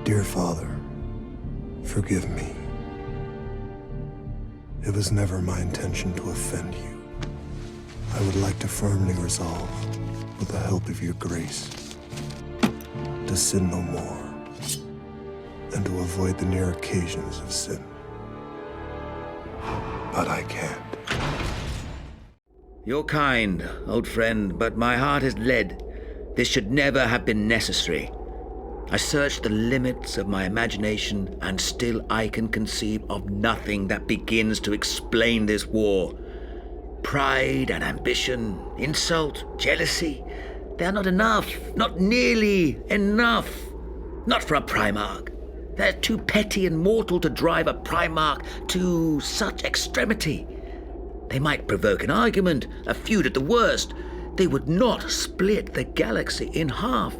Dear Father, forgive me. It was never my intention to offend you. I would like to firmly resolve, with the help of your grace, to sin no more, and to avoid the near occasions of sin. But I can't. You're kind, old friend, but my heart is lead. This should never have been necessary. I searched the limits of my imagination, and still I can conceive of nothing that begins to explain this war. Pride and ambition, insult, jealousy, they are not enough, not nearly enough. Not for a Primarch. They're too petty and mortal to drive a Primarch to such extremity. They might provoke an argument, a feud at the worst. They would not split the galaxy in half.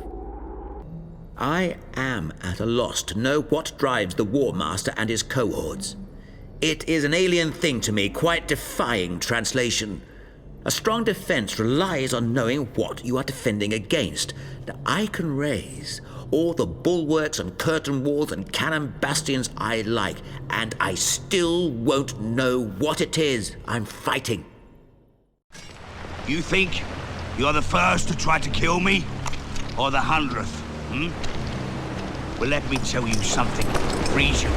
I am at a loss to know what drives the Warmaster and his cohorts. It is an alien thing to me, quite defying translation. A strong defense relies on knowing what you are defending against. Now, I can raise all the bulwarks and curtain walls and cannon bastions I like, and I still won't know what it is I'm fighting. You think you're the first to try to kill me? Or the 100th, Well, let me tell you something, freeze you.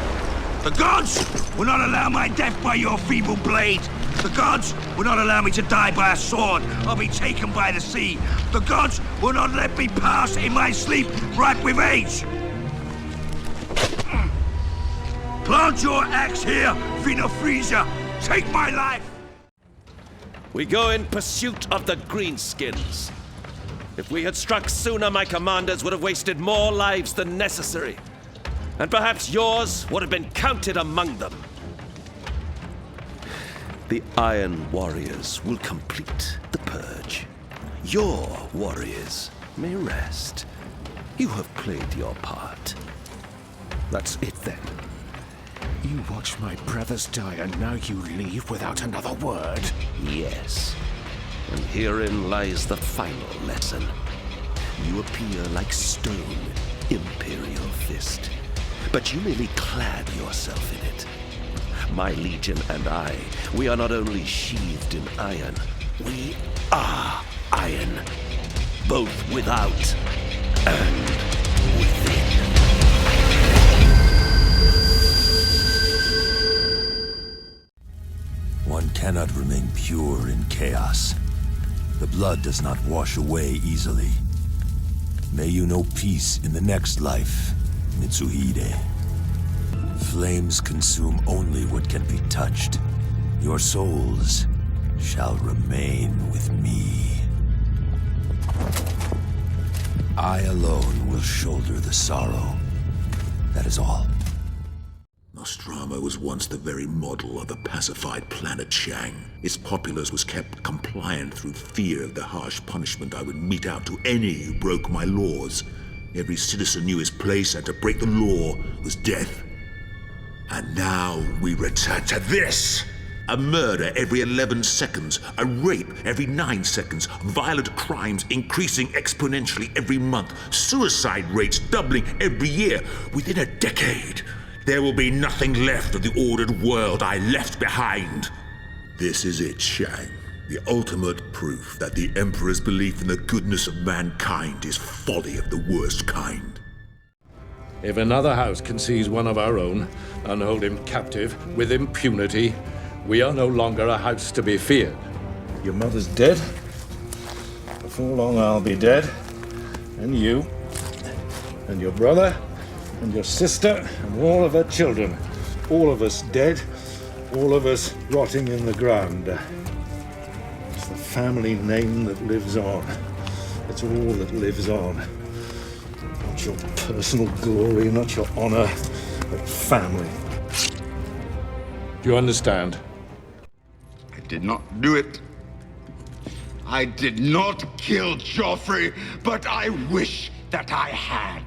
The gods will not allow my death by your feeble blade. The gods will not allow me to die by a sword or be taken by the sea. The gods will not let me pass in my sleep ripe with age. Plant your axe here, Vina Frisia. Take my life. We go in pursuit of the Greenskins. If we had struck sooner, my commanders would have wasted more lives than necessary. And perhaps yours would have been counted among them. The Iron Warriors will complete the purge. Your warriors may rest. You have played your part. That's it then. You watch my brothers die and now you leave without another word? Yes. And herein lies the final lesson. You appear like stone, Imperial fist. But you merely clad yourself in it. My legion and I, we are not only sheathed in iron, we are iron. Both without and within. One cannot remain pure in chaos. The blood does not wash away easily. May you know peace in the next life, Mitsuhide. Flames consume only what can be touched. Your souls shall remain with me. I alone will shoulder the sorrow. That is all. Nostromo was once the very model of the pacified planet Shang. Its populace was kept compliant through fear of the harsh punishment I would mete out to any who broke my laws. Every citizen knew his place, and to break the law was death. And now we return to this! A murder every 11 seconds, a rape every 9 seconds, violent crimes increasing exponentially every month, suicide rates doubling every year. Within a decade, there will be nothing left of the ordered world I left behind. This is it, Shang. The ultimate proof that the Emperor's belief in the goodness of mankind is folly of the worst kind. If another house can seize one of our own and hold him captive with impunity, we are no longer a house to be feared. Your mother's dead. Before long I'll be dead. And you. And your brother. And your sister. And all of her children. All of us dead. All of us rotting in the ground. It's the family name that lives on. It's all that lives on. Not your personal glory, not your honor, but family. Do you understand? I did not do it. I did not kill Joffrey, but I wish that I had.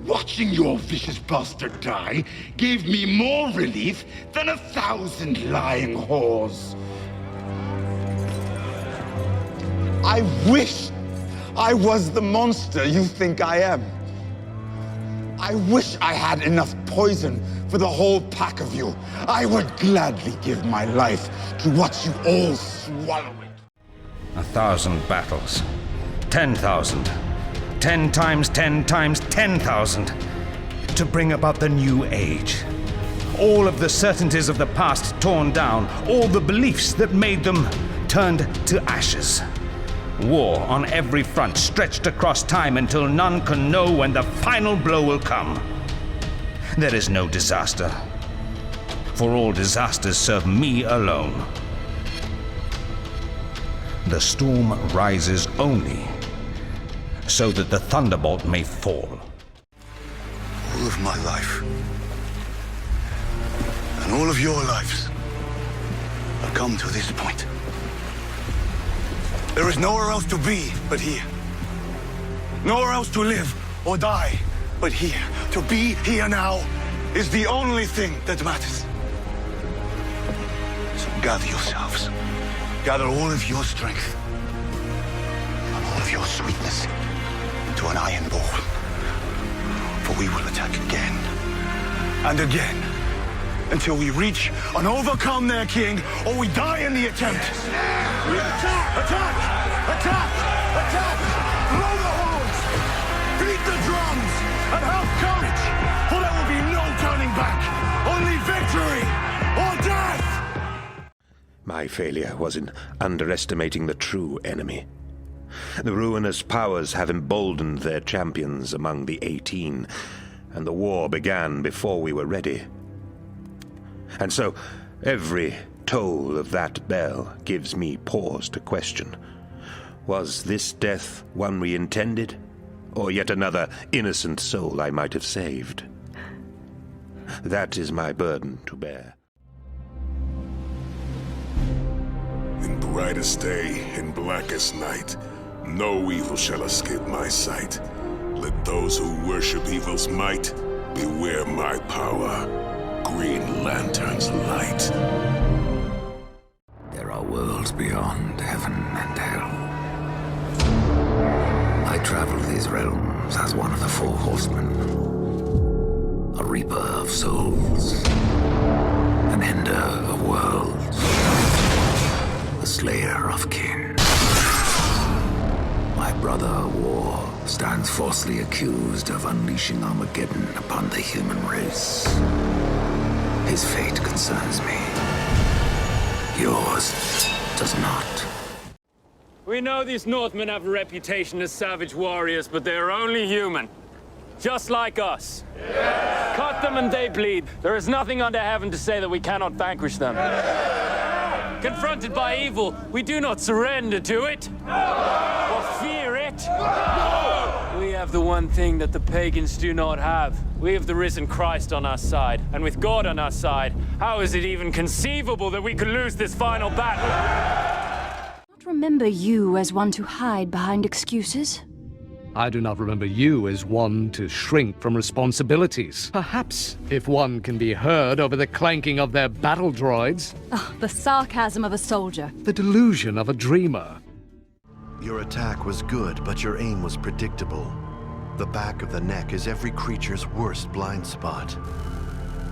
Watching your vicious bastard die gave me more relief than 1,000 lying whores. I wish I was the monster you think I am. I wish I had enough poison for the whole pack of you. I would gladly give my life to watch you all swallow it. 1,000 battles. 10,000. 10 times 10 times 10,000. To bring about the new age. All of the certainties of the past torn down. All the beliefs that made them turned to ashes. War on every front, stretched across time until none can know when the final blow will come. There is no disaster, for all disasters serve me alone. The storm rises only so that the thunderbolt may fall. All of my life, and all of your lives, have come to this point. There is nowhere else to be but here. Nowhere else to live or die but here. To be here now is the only thing that matters. So gather yourselves. Gather all of your strength and all of your sweetness into an iron ball. For we will attack again and again until we reach and overcome their king, or we die in the attempt. Attack! Attack! Attack! Attack! Blow the horns! Beat the drums! And have courage! For there will be no turning back! Only victory or death! My failure was in underestimating the true enemy. The ruinous powers have emboldened their champions among the 18, and the war began before we were ready. And so, every toll of that bell gives me pause to question. Was this death one we intended? Or yet another innocent soul I might have saved? That is my burden to bear. In brightest day, in blackest night, no evil shall escape my sight. Let those who worship evil's might beware my power. Green Lantern's light. There are worlds beyond heaven and hell. I travel these realms as one of the four horsemen. A reaper of souls. An ender of worlds. A slayer of kin. My brother, War, stands falsely accused of unleashing Armageddon upon the human race. His fate concerns me. Yours does not. We know these Northmen have a reputation as savage warriors, but they are only human. Just like us. Yeah. Cut them and they bleed. There is nothing under heaven to say that we cannot vanquish them. Yeah. Confronted by evil, we do not surrender to it. No. Or fear it. No. We have the one thing that the pagans do not have. We have the risen Christ on our side. And with God on our side, how is it even conceivable that we could lose this final battle? I don't remember you as one to hide behind excuses. I do not remember you as one to shrink from responsibilities. Perhaps if one can be heard over the clanking of their battle droids. Oh, the sarcasm of a soldier. The delusion of a dreamer. Your attack was good, but your aim was predictable. The back of the neck is every creature's worst blind spot.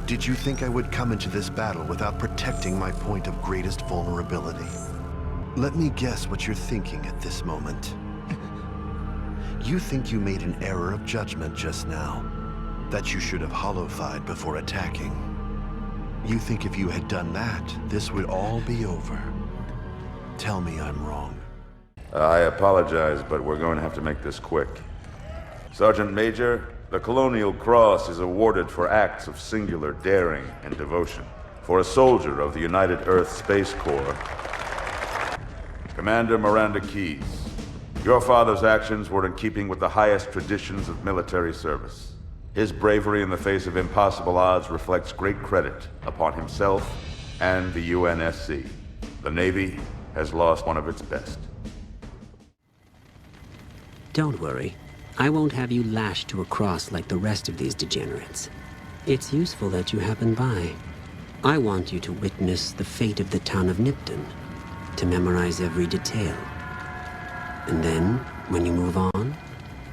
Did you think I would come into this battle without protecting my point of greatest vulnerability? Let me guess what you're thinking at this moment. You think you made an error of judgment just now, that you should have hollow-fied before attacking. You think if you had done that, this would all be over. Tell me I'm wrong. I apologize, but we're going to have to make this quick. Sergeant Major, the Colonial Cross is awarded for acts of singular daring and devotion. For a soldier of the United Earth Space Corps, Commander Miranda Keyes. Your father's actions were in keeping with the highest traditions of military service. His bravery in the face of impossible odds reflects great credit upon himself and the UNSC. The Navy has lost one of its best. Don't worry. I won't have you lashed to a cross like the rest of these degenerates. It's useful that you happen by. I want you to witness the fate of the town of Nipton, to memorize every detail. And then, when you move on,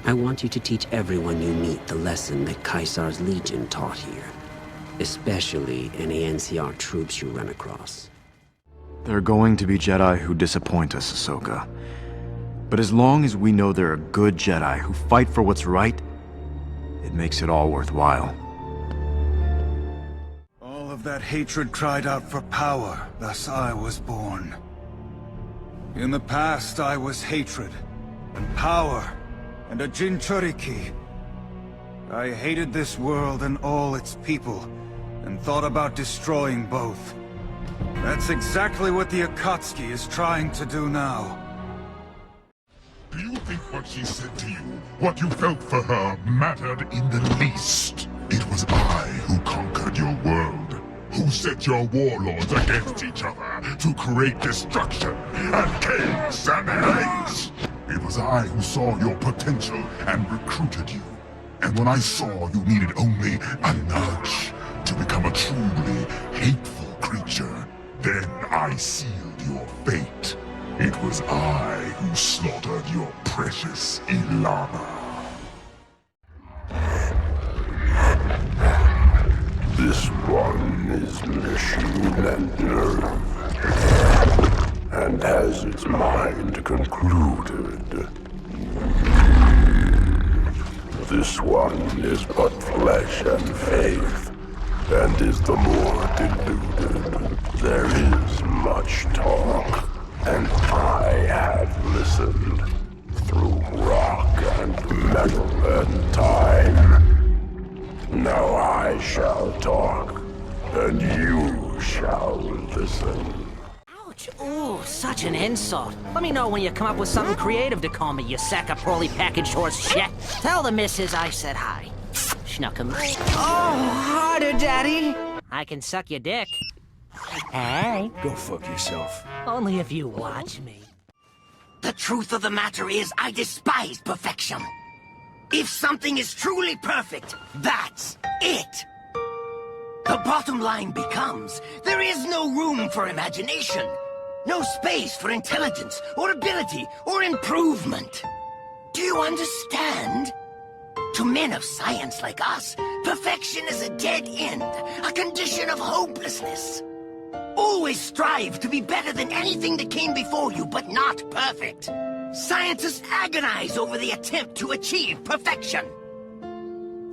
I want you to teach everyone you meet the lesson that Caesar's Legion taught here. Especially any NCR troops you run across. There are going to be Jedi who disappoint us, Ahsoka. But as long as we know there are good Jedi who fight for what's right, it makes it all worthwhile. All of that hatred cried out for power, thus I was born. In the past, I was hatred, and power, and a Jinchuriki. I hated this world and all its people, and thought about destroying both. That's exactly what the Akatsuki is trying to do now. Do you think what she said to you, what you felt for her, mattered in the least? It was I who conquered your world, who set your warlords against each other to create destruction and chaos and hate. It was I who saw your potential and recruited you. And when I saw you needed only a nudge to become a truly hateful creature, then I sealed your fate. It was I who slaughtered your precious Ilana. This one is machine and nerve, and has its mind concluded. This one is but flesh and faith, and is the more deluded. There is much talk, and I have listened through rock and metal and time. Now I shall talk, and you shall listen. Ouch! Ooh, such an insult. Let me know when you come up with something creative to call me, you sack of poorly packaged horse shit. Tell the missus I said hi. Schnuck'em. Oh, harder, Daddy. I can suck your dick. Hey. Go fuck yourself. Only if you watch me. The truth of the matter is, I despise perfection. If something is truly perfect, that's it. The bottom line becomes, there is no room for imagination. No space for intelligence, or ability, or improvement. Do you understand? To men of science like us, perfection is a dead end, a condition of hopelessness. Always strive to be better than anything that came before you, but not perfect. Scientists agonize over the attempt to achieve perfection.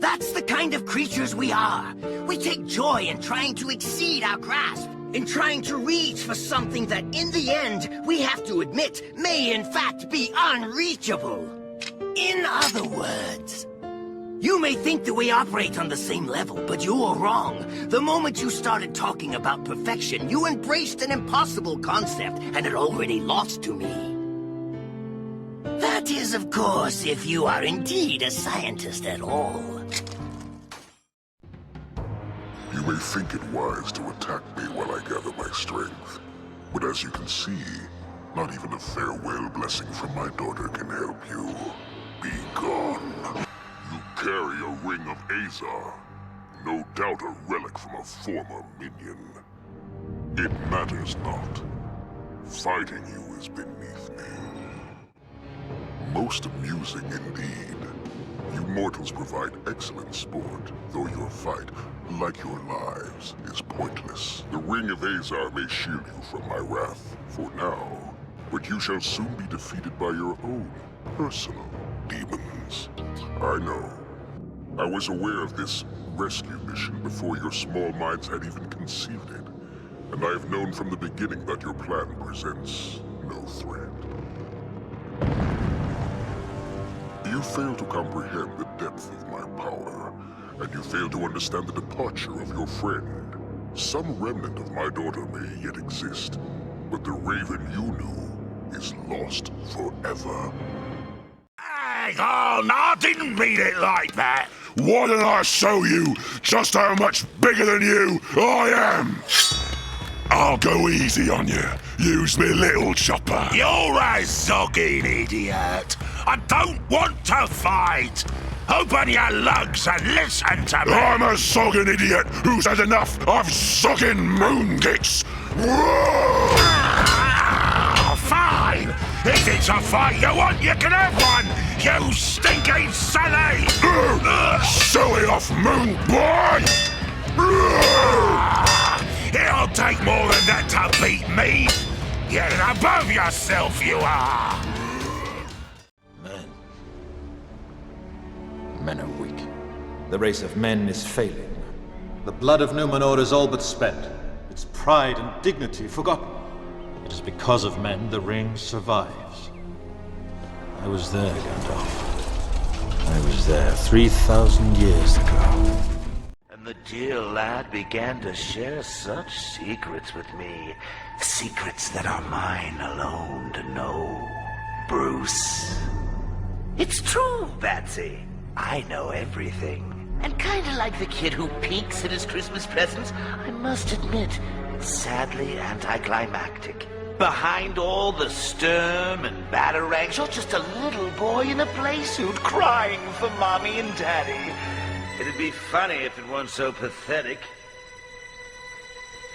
That's the kind of creatures we are. We take joy in trying to exceed our grasp, in trying to reach for something that, in the end, we have to admit, may in fact be unreachable. In other words, you may think that we operate on the same level, but you're wrong. The moment you started talking about perfection, you embraced an impossible concept, and it already lost to me. That is, of course, if you are indeed a scientist at all. You may think it wise to attack me while I gather my strength, but as you can see, not even a farewell blessing from my daughter can help you. Be gone. You carry a ring of Azar, no doubt a relic from a former minion. It matters not. Fighting you is beneath me. Most amusing indeed. You mortals provide excellent sport, though your fight, like your lives, is pointless. The Ring of Azar may shield you from my wrath, for now, but you shall soon be defeated by your own personal demons. I know. I was aware of this rescue mission before your small minds had even conceived it, and I have known from the beginning that your plan presents no threat. You fail to comprehend the depth of my power, and you fail to understand the departure of your friend. Some remnant of my daughter may yet exist, but the Raven you knew is lost forever. Hang on, I didn't mean it like that. Why don't I show you just how much bigger than you I am? I'll go easy on you. Use me little chopper. You're a zogging idiot. I don't want to fight. Open your lugs and listen to me. I'm a zogging idiot who's had enough of zogging moon kicks. Fine. If it's a fight you want, you can have one! You stinking silly! Silly off moon, boy! It'll take more than that to beat me! You're above yourself, you are! Men are weak. The race of men is failing. The blood of Numenor is all but spent. Its pride and dignity forgotten. It is because of men the ring survives. I was there, Gandalf. I was there 3,000 years ago. And the dear lad began to share such secrets with me. Secrets that are mine alone to know. Bruce. It's true, Batsy. I know everything. And kinda like the kid who peeks at his Christmas presents, I must admit, it's sadly anticlimactic. Behind all the sturm and batarangs, you're just a little boy in a playsuit crying for mommy and daddy. It'd be funny if it weren't so pathetic.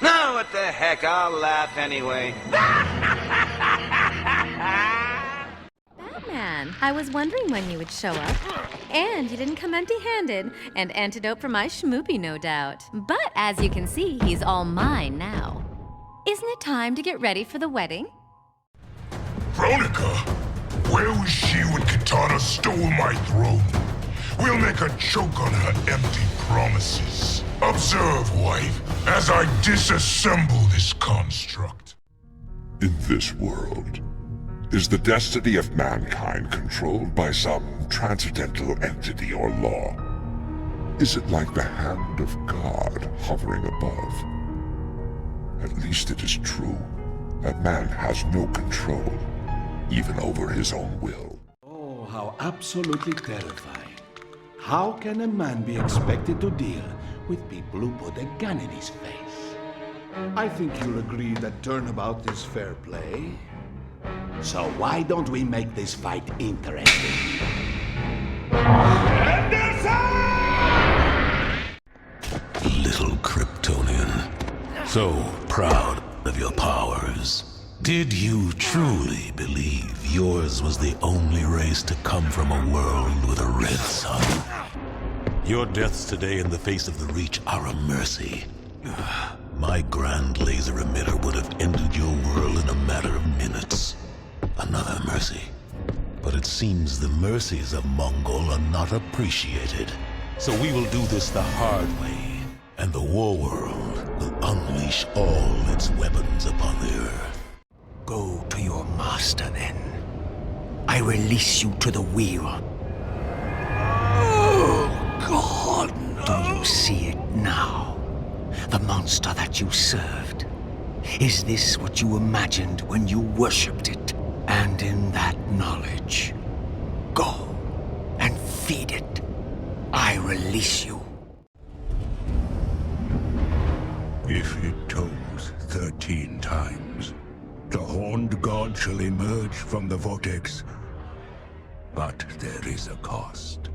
No, what the heck, I'll laugh anyway. Batman, I was wondering when you would show up. And you didn't come empty-handed. An antidote for my schmoopy, no doubt. But as you can see, he's all mine now. Isn't it time to get ready for the wedding? Veronica, where was she when Katana stole my throne? We'll make her choke on her empty promises. Observe, wife, as I disassemble this construct. In this world, is the destiny of mankind controlled by some transcendental entity or law? Is it like the hand of God hovering above? At least it is true that man has no control, even over his own will. Oh, how absolutely terrifying. How can a man be expected to deal with people who put a gun in his face? I think you'll agree that turnabout is fair play. So why don't we make this fight interesting? Little Kryptonian, so proud of your powers. Did you truly believe yours was the only race to come from a world with a red sun? Your deaths today in the face of the Reach are a mercy. My grand laser emitter would have ended your world in a matter of minutes. Another mercy. But it seems the mercies of Mongol are not appreciated. So we will do this the hard way, and the war world will unleash all its weapons upon the earth. Go to your master, then. I release you to the wheel. Oh, God, no. Do you see it now? The monster that you served. Is this what you imagined when you worshipped it? And in that knowledge, go and feed it. I release you. If it tolls 13 times, the Horned God shall emerge from the vortex. But there is a cost.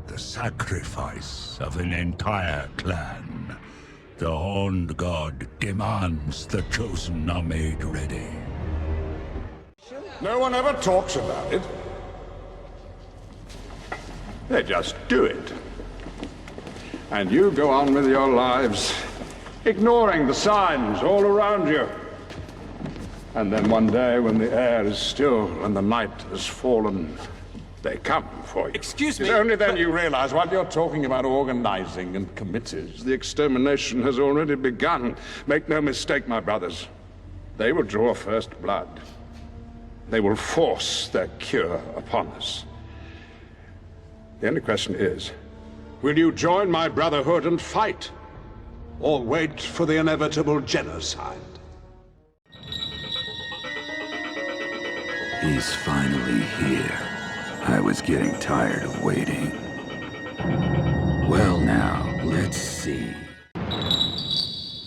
The sacrifice of an entire clan. The Horned God demands the Chosen are made ready. No one ever talks about it. They just do it. And you go on with your lives, ignoring the signs all around you. And then one day, when the air is still and the night has fallen, they come for you. Excuse me. It's only then you realize what you're talking about organizing and committees. The extermination has already begun. Make no mistake, my brothers. They will draw first blood. They will force their cure upon us. The only question is, will you join my brotherhood and fight? Or wait for the inevitable genocide? He's finally here. I was getting tired of waiting. Well now, let's see.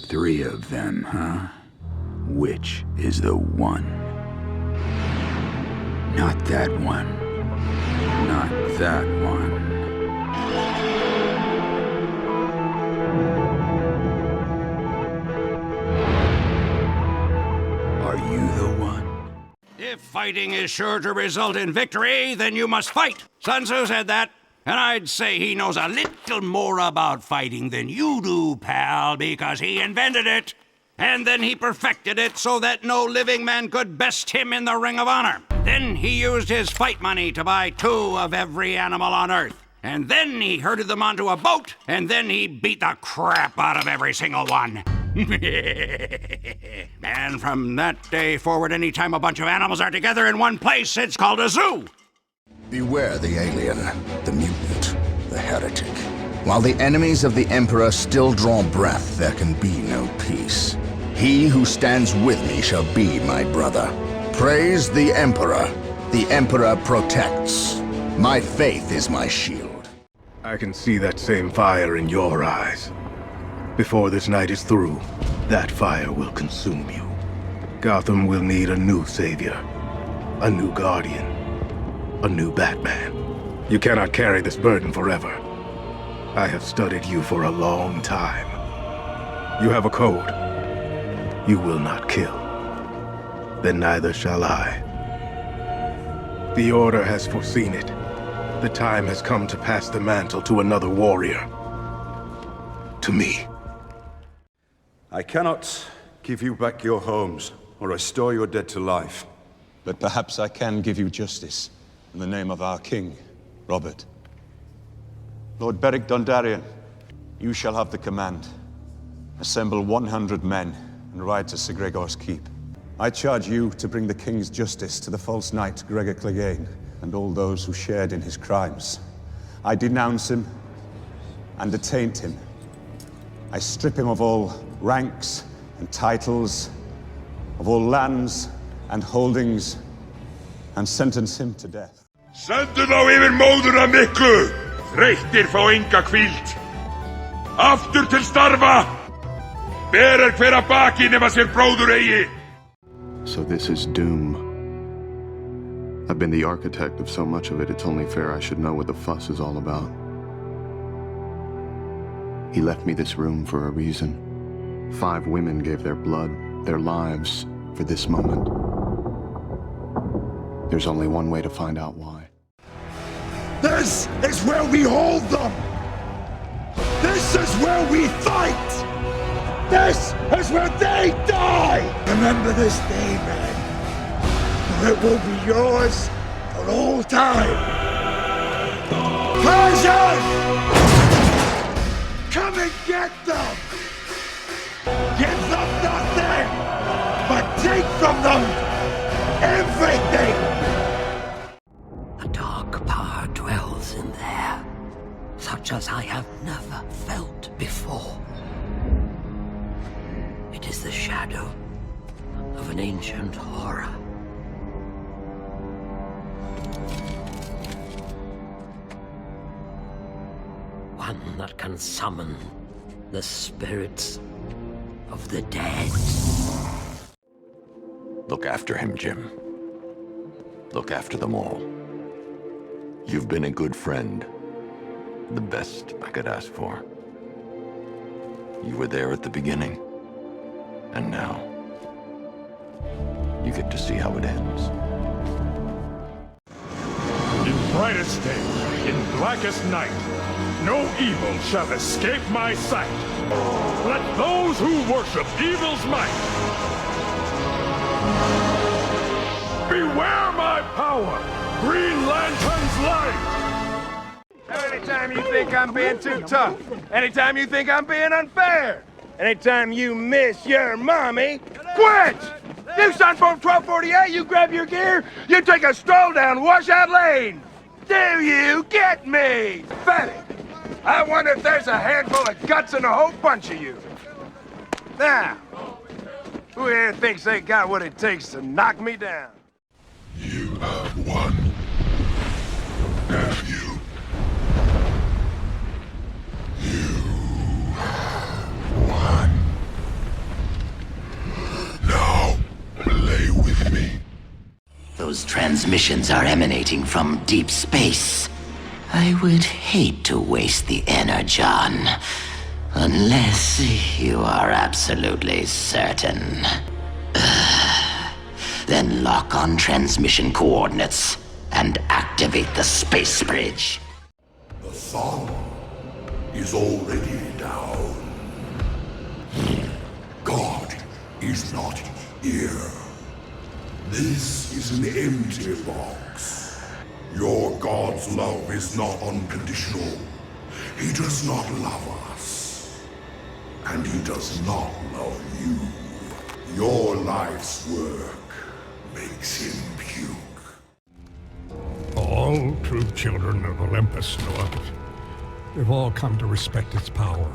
3 of them, huh? Which is the one? Not that one. Not that one. Are you the one? If fighting is sure to result in victory, then you must fight. Sun Tzu said that. And I'd say he knows a little more about fighting than you do, pal, because he invented it. And then he perfected it so that no living man could best him in the Ring of Honor. Then he used his fight money to buy 2 of every animal on Earth. And then he herded them onto a boat, and then he beat the crap out of every single one. And from that day forward, anytime a bunch of animals are together in one place, it's called a zoo. Beware the alien, the mutant, the heretic. While the enemies of the Emperor still draw breath, there can be no peace. He who stands with me shall be my brother. Praise the Emperor. The Emperor protects. My faith is my shield. I can see that same fire in your eyes. Before this night is through, that fire will consume you. Gotham will need a new savior, a new guardian, a new Batman. You cannot carry this burden forever. I have studied you for a long time. You have a code. You will not kill. Then neither shall I. The Order has foreseen it. The time has come to pass the mantle to another warrior. To me. I cannot give you back your homes, or restore your dead to life. But perhaps I can give you justice, in the name of our king, Robert. Lord Beric Dondarrion, you shall have the command. Assemble 100 men, and ride to Sir Gregor's keep. I charge you to bring the king's justice to the false knight Gregor Clegane, and all those who shared in his crimes. I denounce him, and attaint him. I strip him of all ranks and titles, of all lands and holdings, and sentence him to death. Sendu þá yfir móðuna miklu, þreyttir fá enga hvíld. Aftur til starfa, ber hver að baki nema sér bróður eigi. So this is doom. I've been the architect of so much of it, it's only fair I should know what the fuss is all about. He left me this room for a reason. 5 women gave their blood, their lives, for this moment. There's only one way to find out why. This is where we hold them! This is where we fight! This is where they die! Remember this day, man. For it will be yours for all time. Curze! Come and get them! Give them nothing, but take from them everything! A dark power dwells in there, such as I have never felt before. It is the shadow of an ancient horror. One that can summon the spirits of the dead. Look after him, Jim. Look after them all. You've been a good friend. The best I could ask for. You were there at the beginning. And now, you get to see how it ends. In brightest day, in blackest night, no evil shall escape my sight. Let those who worship evil's might beware my power, Green Lantern's light. Anytime you think I'm being too tough, anytime you think I'm being unfair, anytime you miss your mommy, quit! You Sunform 1248, you grab your gear, you take a stroll down Washout Lane. Do you get me? Pathetic. I wonder if there's a handful of guts in a whole bunch of you. Now, who here thinks they got what it takes to knock me down? You have won, nephew. You have won. Now, play with me. Those transmissions are emanating from deep space. I would hate to waste the energon, unless you are absolutely certain. Then lock on transmission coordinates and activate the space bridge. The sun is already down. God is not here. This is an empty box. Your God's love is not unconditional. He does not love us. And he does not love you. Your life's work makes him puke. All true children of Olympus know of it. They've all come to respect its power.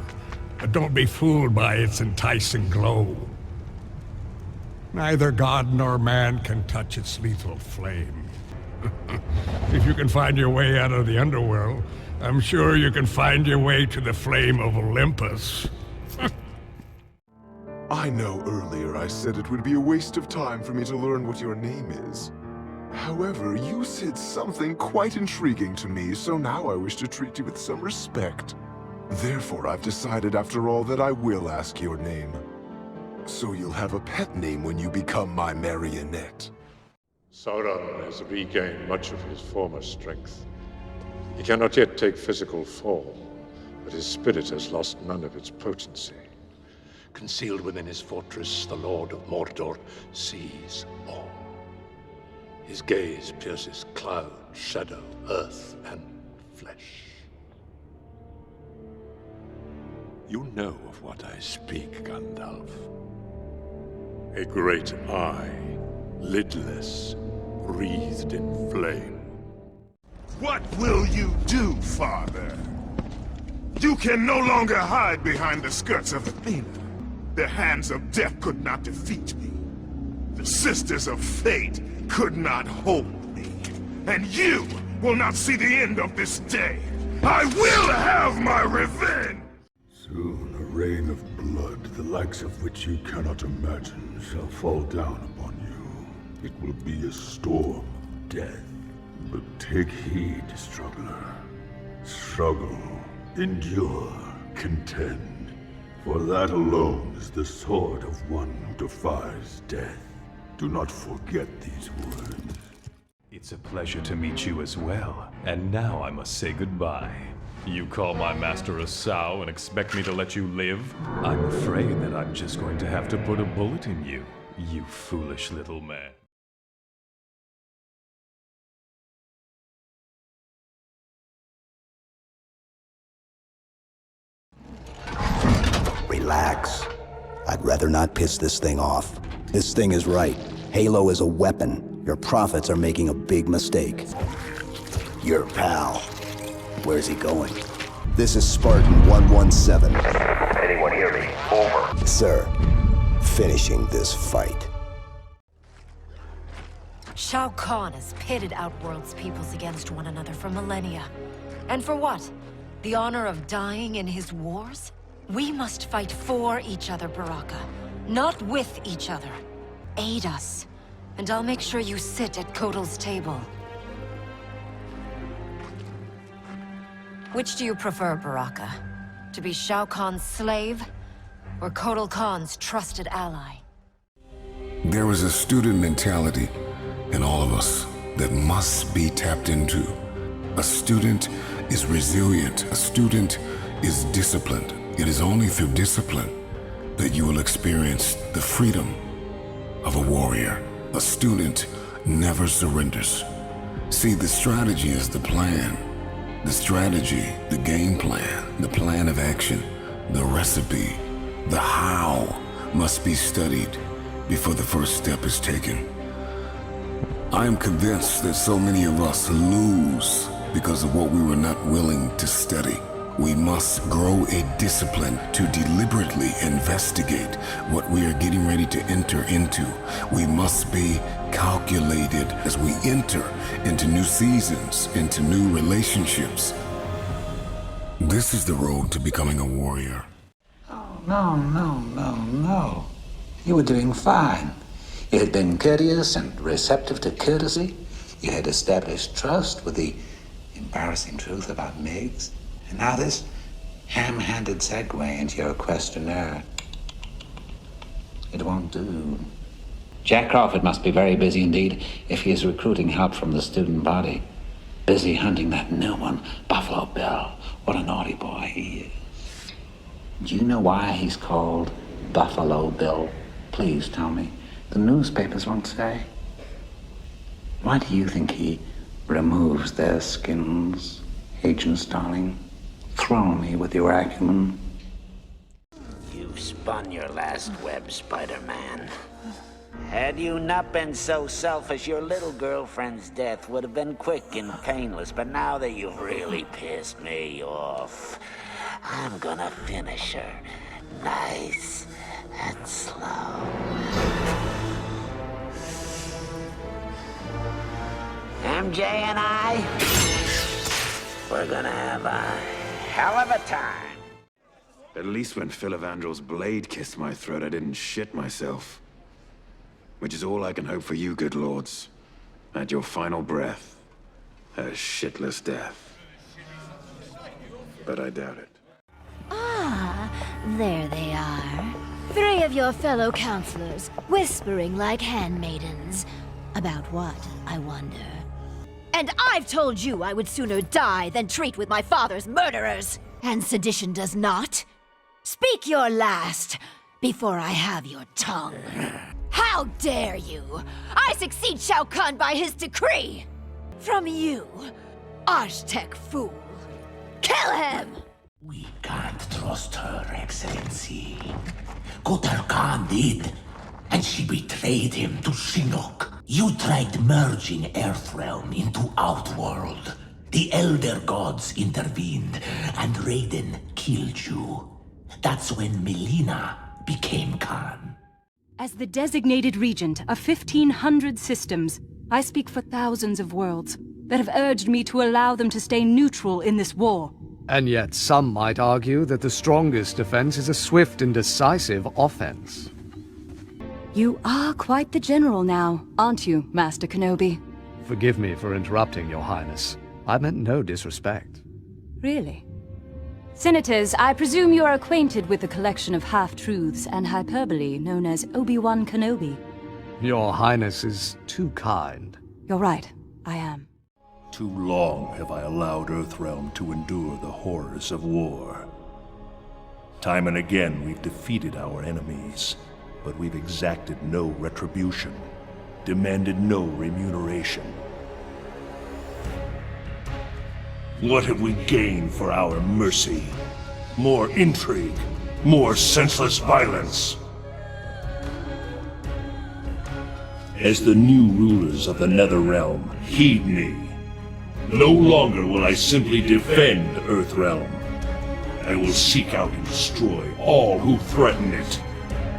But don't be fooled by its enticing glow. Neither god nor man can touch its lethal flame. If you can find your way out of the underworld, I'm sure you can find your way to the flame of Olympus. I know earlier I said it would be a waste of time for me to learn what your name is. However, you said something quite intriguing to me, so now I wish to treat you with some respect. Therefore, I've decided after all that I will ask your name. So you'll have a pet name when you become my marionette. Sauron has regained much of his former strength. He cannot yet take physical form, but his spirit has lost none of its potency. Concealed within his fortress, the Lord of Mordor sees all. His gaze pierces cloud, shadow, earth, and flesh. You know of what I speak, Gandalf. A great eye, lidless, wreathed in flame. What will you do, Father? You can no longer hide behind the skirts of Athena. The hands of death could not defeat me. The sisters of fate could not hold me. And you will not see the end of this day. I will have my revenge! Soon a rain of blood, the likes of which you cannot imagine, shall fall down upon you. It will be a storm of death. But take heed, struggler. Struggle, endure, contend. For that alone is the sword of one who defies death. Do not forget these words. It's a pleasure to meet you as well. And now I must say goodbye. You call my master a sow and expect me to let you live? I'm afraid that I'm just going to have to put a bullet in you, you foolish little man. Relax. I'd rather not piss this thing off. This thing is right. Halo is a weapon. Your prophets are making a big mistake. Your pal. Where's he going? This is Spartan 117. Anyone hear me? Over. Sir, finishing this fight. Shao Kahn has pitted Outworld's peoples against one another for millennia. And for what? The honor of dying in his wars? We must fight for each other, Baraka. Not with each other. Aid us, and I'll make sure you sit at Kotal's table. Which do you prefer, Baraka? To be Shao Kahn's slave, or Kotal Khan's trusted ally? There is a student mentality in all of us that must be tapped into. A student is resilient. A student is disciplined. It is only through discipline that you will experience the freedom of a warrior. A student never surrenders. See, the strategy is the plan. The strategy, the game plan, the plan of action, the recipe, the how must be studied before the first step is taken. I am convinced that so many of us lose because of what we were not willing to study. We must grow a discipline to deliberately investigate what we are getting ready to enter into. We must be calculated as we enter into new seasons, into new relationships. This is the road to becoming a warrior. Oh, no. You were doing fine. You had been courteous and receptive to courtesy. You had established trust with the embarrassing truth about Miggs. And now this ham-handed segue into your questionnaire. It won't do. Jack Crawford must be very busy indeed if he is recruiting help from the student body. Busy hunting that new one, Buffalo Bill. What a naughty boy he is. Do you know why he's called Buffalo Bill? Please tell me. The newspapers won't say. Why do you think he removes their skins, Agent Starling? Throw me with your acumen. You've spun your last web, Spider-Man. Had you not been so selfish, your little girlfriend's death would have been quick and painless, but now that you've really pissed me off, I'm gonna finish her nice and slow. MJ and I, we're gonna have a hell of a time. At least when Phil Evandrel's blade kissed my throat, I didn't shit myself. Which is all I can hope for you, good lords. At your final breath, a shitless death. But I doubt it. Ah, there they are. 3 of your fellow counselors, whispering like handmaidens. About what, I wonder? And I've told you I would sooner die than treat with my father's murderers! And sedition does not? Speak your last, before I have your tongue. How dare you! I succeed Shao Kahn by his decree! From you, Aztec fool! Kill him! We can't trust her, Excellency. Kutal Khan did, and she betrayed him to Shinnok. You tried merging Earthrealm into Outworld. The Elder Gods intervened, and Raiden killed you. That's when Melina became Khan. As the designated regent of 1,500 systems, I speak for thousands of worlds that have urged me to allow them to stay neutral in this war. And yet some might argue that the strongest defense is a swift and decisive offense. You are quite the general now, aren't you, Master Kenobi? Forgive me for interrupting, Your Highness. I meant no disrespect. Really? Senators, I presume you are acquainted with the collection of half-truths and hyperbole known as Obi-Wan Kenobi. Your Highness is too kind. You're right, I am. Too long have I allowed Earthrealm to endure the horrors of war. Time and again we've defeated our enemies, but we've exacted no retribution, demanded no remuneration. What have we gained for our mercy? More intrigue, more senseless violence. As the new rulers of the Netherrealm, heed me. No longer will I simply defend Earthrealm. I will seek out and destroy all who threaten it.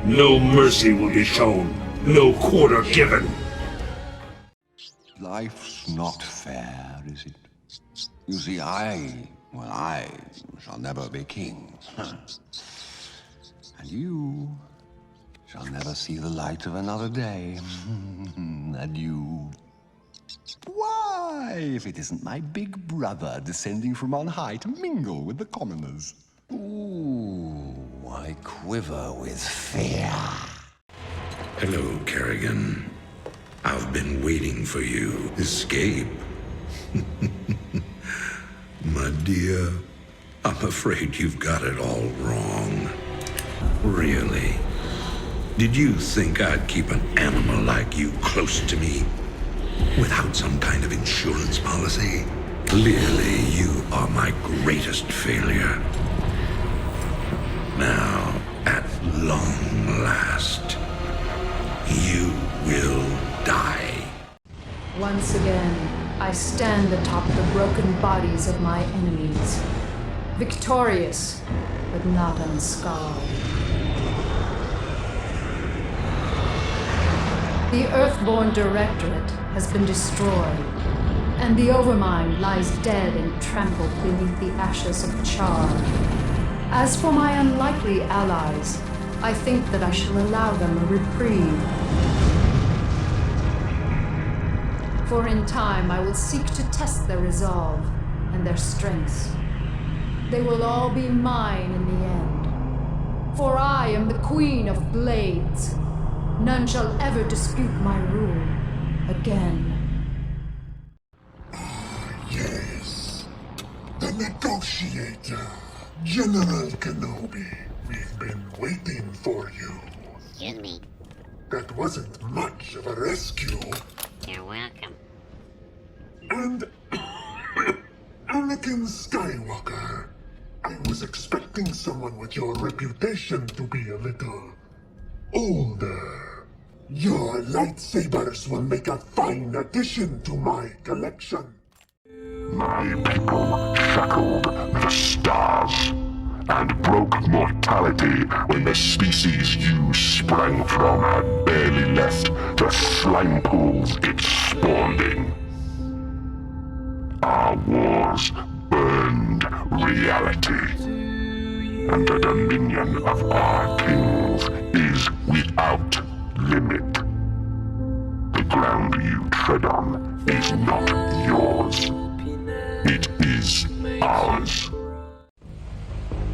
No mercy will be shown, no quarter given. Life's not fair, is it? You see, I shall never be king. And you shall never see the light of another day. And you... Why, if it isn't my big brother descending from on high to mingle with the commoners. Ooh, I quiver with fear. Hello, Kerrigan. I've been waiting for you. Escape. My dear, I'm afraid you've got it all wrong. Really? Did you think I'd keep an animal like you close to me without some kind of insurance policy? Clearly, you are my greatest failure. Now, at long last, you will die. Once again, I stand atop the broken bodies of my enemies, victorious, but not unscarred. The Earthborn Directorate has been destroyed, and the Overmind lies dead and trampled beneath the ashes of Char. As for my unlikely allies, I think that I shall allow them a reprieve. For in time I will seek to test their resolve and their strengths. They will all be mine in the end. For I am the Queen of Blades. None shall ever dispute my rule again. Yes. The negotiator, General Kenobi. We've been waiting for you. Excuse me. That wasn't much of a rescue. You're welcome. And Anakin Skywalker. I was expecting someone with your reputation to be a little older. Your lightsabers will make a fine addition to my collection. My people shackled the stars and broke mortality when the species you sprang from had barely left the slime pools it spawned in. Our wars burned reality, and the dominion of our kings is without limit. The ground you tread on is not yours. It is ours.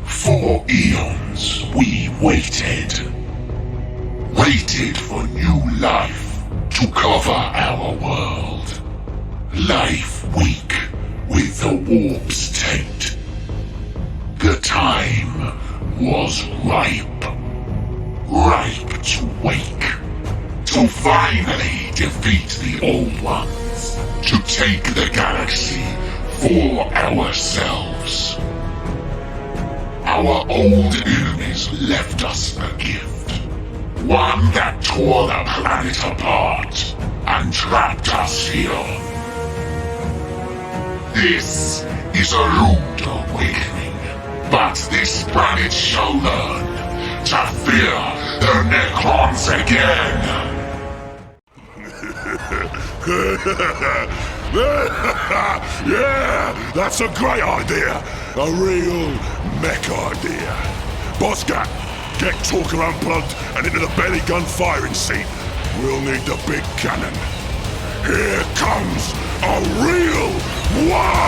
For eons, we waited for new life to cover our world. Life weak with the warp's taint. The time was ripe to wake, to finally defeat the Old Ones, to take the galaxy for ourselves. Our old enemies left us a gift, one that tore the planet apart and trapped us here. This is a rude awakening, but this planet shall learn to fear the Necrons again. Yeah, that's a great idea. A real mech idea. Boscat, get Talker unplugged and into the belly gun firing seat. We'll need the big cannon. Here comes a real war!